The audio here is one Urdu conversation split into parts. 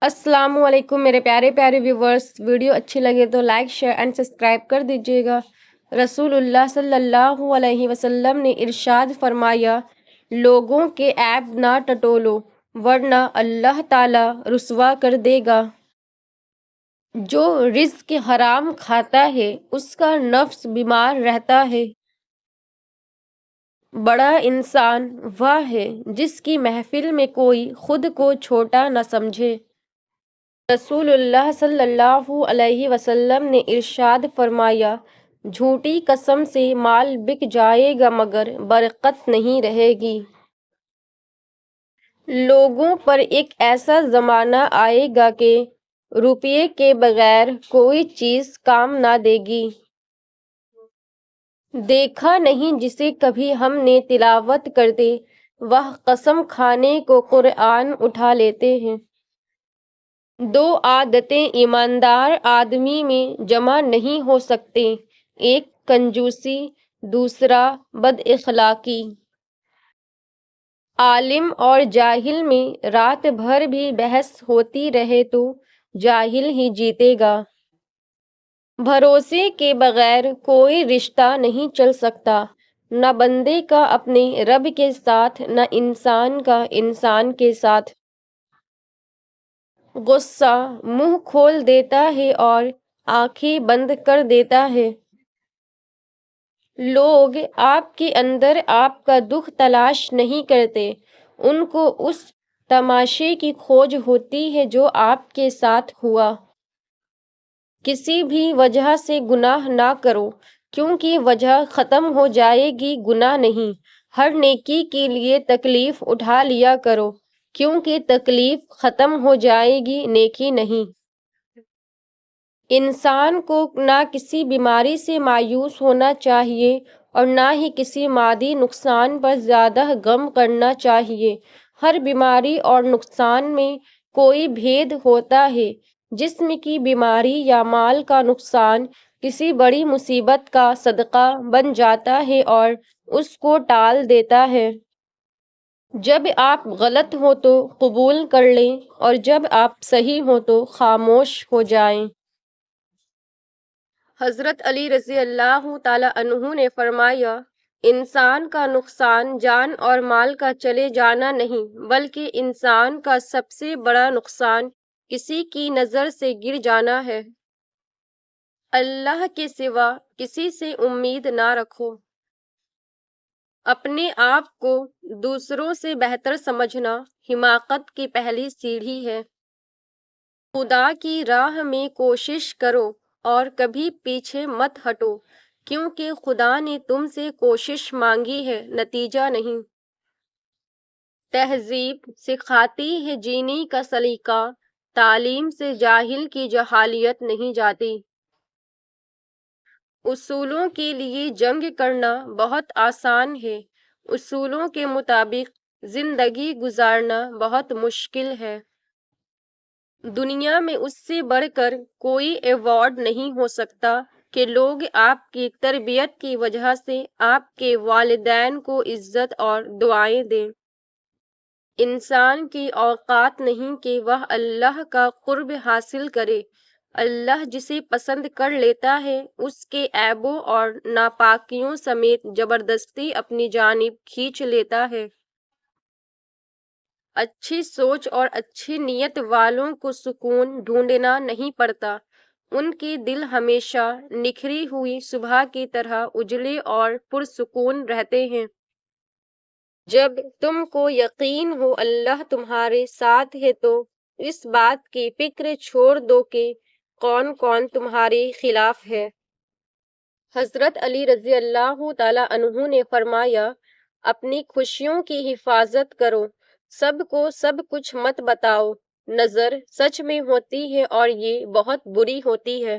السلام علیکم میرے پیارے پیارے ویورز، ویڈیو اچھی لگے تو لائک شیئر اینڈ سبسکرائب کر دیجیے گا۔ رسول اللہ صلی اللہ علیہ وسلم نے ارشاد فرمایا، لوگوں کے عیب نہ ٹٹولو ورنہ اللہ تعالی رسوا کر دے گا۔ جو رزق حرام کھاتا ہے اس کا نفس بیمار رہتا ہے۔ بڑا انسان وہ ہے جس کی محفل میں کوئی خود کو چھوٹا نہ سمجھے۔ رسول اللہ صلی اللہ علیہ وسلم نے ارشاد فرمایا، جھوٹی قسم سے مال بک جائے گا مگر برکت نہیں رہے گی۔ لوگوں پر ایک ایسا زمانہ آئے گا کہ روپے کے بغیر کوئی چیز کام نہ دے گی۔ دیکھا نہیں جسے کبھی ہم نے تلاوت کرتے وہ قسم کھانے کو قرآن اٹھا لیتے ہیں۔ دو عادتیں ایماندار آدمی میں جمع نہیں ہو سکتے، ایک کنجوسی، دوسرا بد اخلاقی۔ عالم اور جاہل میں رات بھر بھی بحث ہوتی رہے تو جاہل ہی جیتے گا۔ بھروسے کے بغیر کوئی رشتہ نہیں چل سکتا، نہ بندے کا اپنے رب کے ساتھ نہ انسان کا انسان کے ساتھ۔ غصہ منہ کھول دیتا ہے اور آنکھیں بند کر دیتا ہے۔ لوگ آپ کے اندر آپ کا دکھ تلاش نہیں کرتے، ان کو اس تماشے کی کھوج ہوتی ہے جو آپ کے ساتھ ہوا۔ کسی بھی وجہ سے گناہ نہ کرو، کیونکہ وجہ ختم ہو جائے گی گناہ نہیں۔ ہر نیکی کے لیے تکلیف اٹھا لیا کرو، کیونکہ تکلیف ختم ہو جائے گی نیکی نہیں۔ انسان کو نہ کسی بیماری سے مایوس ہونا چاہیے اور نہ ہی کسی مادی نقصان پر زیادہ غم کرنا چاہیے۔ ہر بیماری اور نقصان میں کوئی بھید ہوتا ہے۔ جسم کی بیماری یا مال کا نقصان کسی بڑی مصیبت کا صدقہ بن جاتا ہے اور اس کو ٹال دیتا ہے۔ جب آپ غلط ہو تو قبول کر لیں اور جب آپ صحیح ہو تو خاموش ہو جائیں۔ حضرت علی رضی اللہ تعالیٰ عنہ نے فرمایا، انسان کا نقصان جان اور مال کا چلے جانا نہیں، بلکہ انسان کا سب سے بڑا نقصان کسی کی نظر سے گر جانا ہے۔ اللہ کے سوا کسی سے امید نہ رکھو۔ اپنے آپ کو دوسروں سے بہتر سمجھنا حماقت کی پہلی سیڑھی ہے۔ خدا کی راہ میں کوشش کرو اور کبھی پیچھے مت ہٹو، کیونکہ خدا نے تم سے کوشش مانگی ہے، نتیجہ نہیں۔ تہذیب سکھاتی ہے جینے کا سلیقہ، تعلیم سے جاہل کی جہالیت نہیں جاتی۔ اصولوں کے لیے جنگ کرنا بہت آسان ہے، اصولوں کے مطابق زندگی گزارنا بہت مشکل ہے۔ دنیا میں اس سے بڑھ کر کوئی ایوارڈ نہیں ہو سکتا کہ لوگ آپ کی تربیت کی وجہ سے آپ کے والدین کو عزت اور دعائیں دیں۔ انسان کی اوقات نہیں کہ وہ اللہ کا قرب حاصل کرے۔ اللہ جسے پسند کر لیتا ہے اس کے عیبوں اور ناپاکیوں سمیت زبردستی اپنی جانب کھینچ لیتا ہے۔ اچھی سوچ اور اچھی نیت والوں کو سکون ڈھونڈنا نہیں پڑتا، ان کے دل ہمیشہ نکھری ہوئی صبح کی طرح اجلے اور پرسکون رہتے ہیں۔ جب تم کو یقین ہو اللہ تمہارے ساتھ ہے تو اس بات کی فکر چھوڑ دو کہ کون کون تمہارے خلاف ہے۔ حضرت علی رضی اللہ تعالیٰ عنہ نے فرمایا، اپنی خوشیوں کی حفاظت کرو، سب کو سب کچھ مت بتاؤ۔ نظر سچ میں ہوتی ہے اور یہ بہت بری ہوتی ہے۔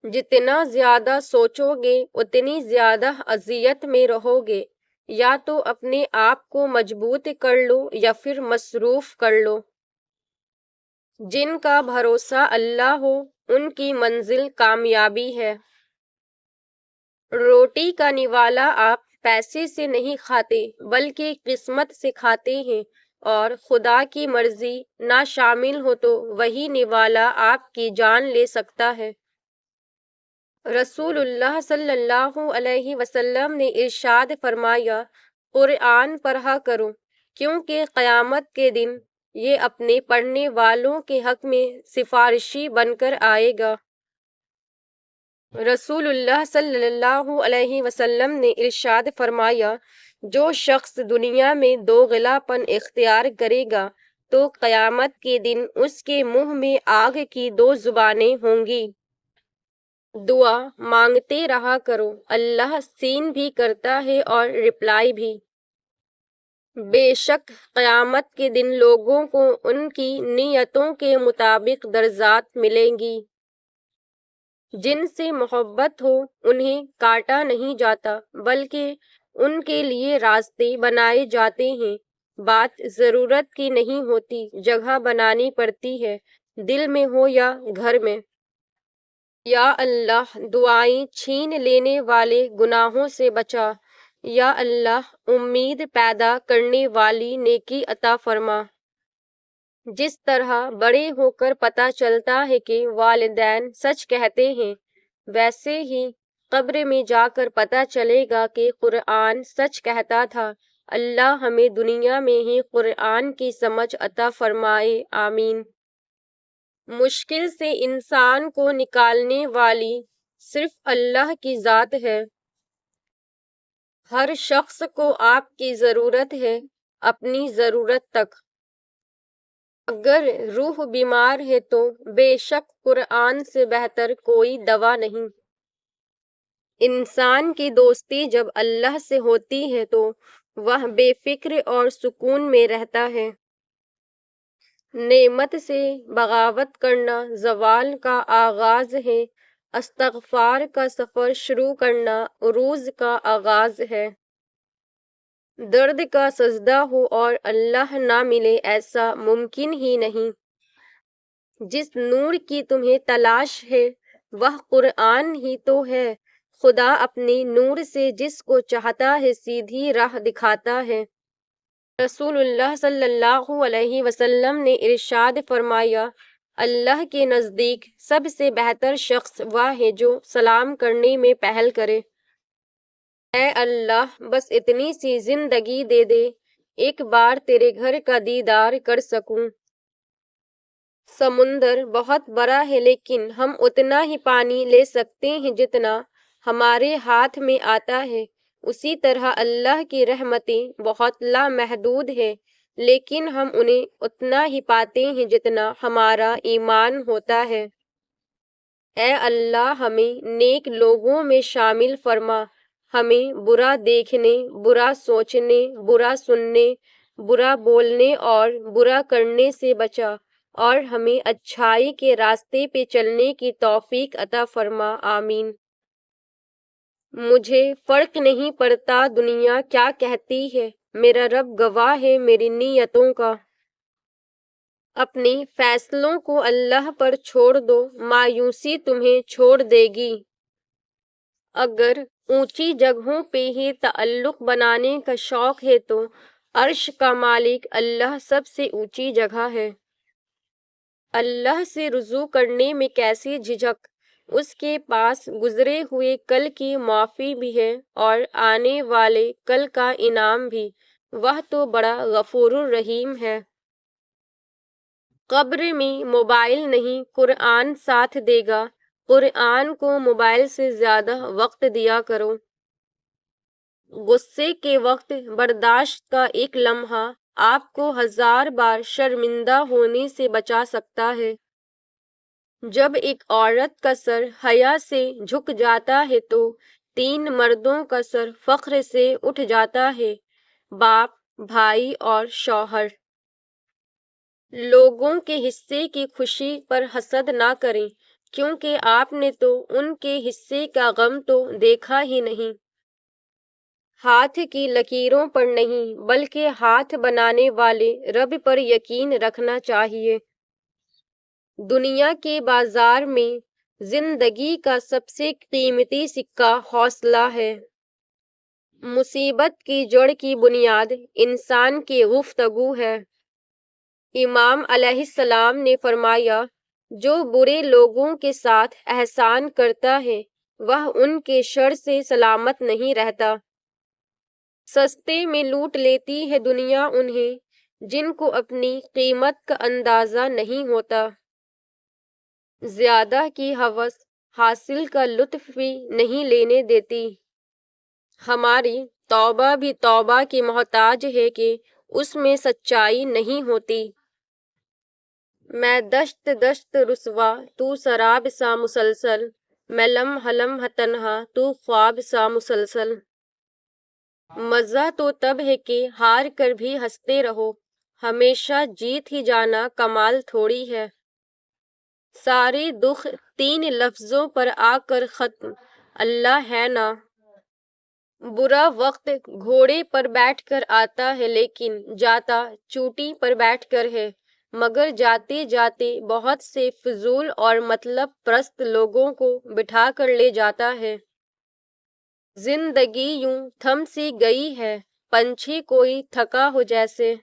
جتنا زیادہ سوچو گے اتنی زیادہ اذیت میں رہو گے۔ یا تو اپنے آپ کو مضبوط کر لو یا پھر مصروف کر لو۔ جن کا بھروسہ اللہ ہو ان کی منزل کامیابی ہے۔ روٹی کا نوالا آپ پیسے سے نہیں کھاتے بلکہ قسمت سے کھاتے ہیں۔ اور خدا کی مرضی نہ شامل ہو تو وہی نوالا آپ کی جان لے سکتا ہے۔ رسول اللہ صلی اللہ علیہ وسلم نے ارشاد فرمایا، قرآن پڑھا کرو کیونکہ قیامت کے دن یہ اپنے پڑھنے والوں کے حق میں سفارشی بن کر آئے گا۔ رسول اللہ صلی اللہ علیہ وسلم نے ارشاد فرمایا، جو شخص دنیا میں دوغلا پن اختیار کرے گا تو قیامت کے دن اس کے منہ میں آگ کی 2 زبانیں ہوں گی۔ دعا مانگتے رہا کرو، اللہ سین بھی کرتا ہے اور رپلائی بھی۔ بے شک قیامت کے دن لوگوں کو ان کی نیتوں کے مطابق درجات ملیں گی۔ جن سے محبت ہو انہیں کاٹا نہیں جاتا بلکہ ان کے لیے راستے بنائے جاتے ہیں۔ بات ضرورت کی نہیں ہوتی، جگہ بنانی پڑتی ہے، دل میں ہو یا گھر میں۔ یا اللہ دعائیں چھین لینے والے گناہوں سے بچا، یا اللہ امید پیدا کرنے والی نیکی عطا فرما۔ جس طرح بڑے ہو کر پتہ چلتا ہے کہ والدین سچ کہتے ہیں، ویسے ہی قبر میں جا کر پتہ چلے گا کہ قرآن سچ کہتا تھا۔ اللہ ہمیں دنیا میں ہی قرآن کی سمجھ عطا فرمائے، آمین۔ مشکل سے انسان کو نکالنے والی صرف اللہ کی ذات ہے۔ ہر شخص کو آپ کی ضرورت ہے، اپنی ضرورت تک۔ اگر روح بیمار ہے تو بے شک قرآن سے بہتر کوئی دوا نہیں۔ انسان کی دوستی جب اللہ سے ہوتی ہے تو وہ بے فکر اور سکون میں رہتا ہے۔ نعمت سے بغاوت کرنا زوال کا آغاز ہے، استغفار کا سفر شروع کرنا عروج کا آغاز ہے۔ درد کا سجدہ ہو اور اللہ نہ ملے ایسا ممکن ہی نہیں۔ جس نور کی تمہیں تلاش ہے وہ قرآن ہی تو ہے۔ خدا اپنے نور سے جس کو چاہتا ہے سیدھی راہ دکھاتا ہے۔ رسول اللہ صلی اللہ علیہ وسلم نے ارشاد فرمایا، اللہ کے نزدیک سب سے بہتر شخص وہ ہے جو سلام کرنے میں پہل کرے۔ اے اللہ بس اتنی سی زندگی دے دے، ایک بار تیرے گھر کا دیدار کر سکوں۔ سمندر بہت بڑا ہے لیکن ہم اتنا ہی پانی لے سکتے ہیں جتنا ہمارے ہاتھ میں آتا ہے۔ اسی طرح اللہ کی رحمتیں بہت لامحدود ہیں لیکن ہم انہیں اتنا ہی پاتے ہیں جتنا ہمارا ایمان ہوتا ہے۔ اے اللہ ہمیں نیک لوگوں میں شامل فرما، ہمیں برا دیکھنے، برا سوچنے، برا سننے، برا بولنے اور برا کرنے سے بچا، اور ہمیں اچھائی کے راستے پہ چلنے کی توفیق عطا فرما، آمین۔ مجھے فرق نہیں پڑتا دنیا کیا کہتی ہے، میرا رب گواہ ہے میری نیتوں کا۔ اپنے فیصلوں کو اللہ پر چھوڑ دو، مایوسی تمہیں چھوڑ دے گی۔ اگر اونچی جگہوں پہ ہی تعلق بنانے کا شوق ہے تو عرش کا مالک اللہ سب سے اونچی جگہ ہے۔ اللہ سے رجوع کرنے میں کیسی جھجک، اس کے پاس گزرے ہوئے کل کی معافی بھی ہے اور آنے والے کل کا انعام بھی، وہ تو بڑا غفور الرحیم ہے۔ قبر میں موبائل نہیں قرآن ساتھ دے گا، قرآن کو موبائل سے زیادہ وقت دیا کرو۔ غصے کے وقت برداشت کا ایک لمحہ آپ کو 1000 بار شرمندہ ہونے سے بچا سکتا ہے۔ جب ایک عورت کا سر حیا سے جھک جاتا ہے تو 3 مردوں کا سر فخر سے اٹھ جاتا ہے، باپ، بھائی اور شوہر۔ لوگوں کے حصے کی خوشی پر حسد نہ کریں کیونکہ آپ نے تو ان کے حصے کا غم تو دیکھا ہی نہیں۔ ہاتھ کی لکیروں پر نہیں بلکہ ہاتھ بنانے والے رب پر یقین رکھنا چاہیے۔ دنیا کے بازار میں زندگی کا سب سے قیمتی سکہ حوصلہ ہے۔ مصیبت کی جڑ کی بنیاد انسان کی گفتگو ہے۔ امام علیہ السلام نے فرمایا، جو برے لوگوں کے ساتھ احسان کرتا ہے وہ ان کے شر سے سلامت نہیں رہتا۔ سستے میں لوٹ لیتی ہے دنیا انہیں جن کو اپنی قیمت کا اندازہ نہیں ہوتا۔ زیادہ کی ہوس حاصل کا لطف بھی نہیں لینے دیتی۔ ہماری توبہ بھی توبہ کی محتاج ہے کہ اس میں سچائی نہیں ہوتی۔ میں دشت دشت رسوا تو سراب سا مسلسل، میں لمحہ لمحہ تنہا تو خواب سا مسلسل۔ مزہ تو تب ہے کہ ہار کر بھی ہنستے رہو، ہمیشہ جیت ہی جانا کمال تھوڑی ہے۔ سارے دکھ تین لفظوں پر آ کر ختم، اللہ ہے نا۔ برا وقت گھوڑے پر بیٹھ کر آتا ہے لیکن جاتا چوٹی پر بیٹھ کر ہے، مگر جاتے جاتے بہت سے فضول اور مطلب پرست لوگوں کو بٹھا کر لے جاتا ہے۔ زندگی یوں تھم سی گئی ہے، پنچھی کوئی تھکا ہو جیسے۔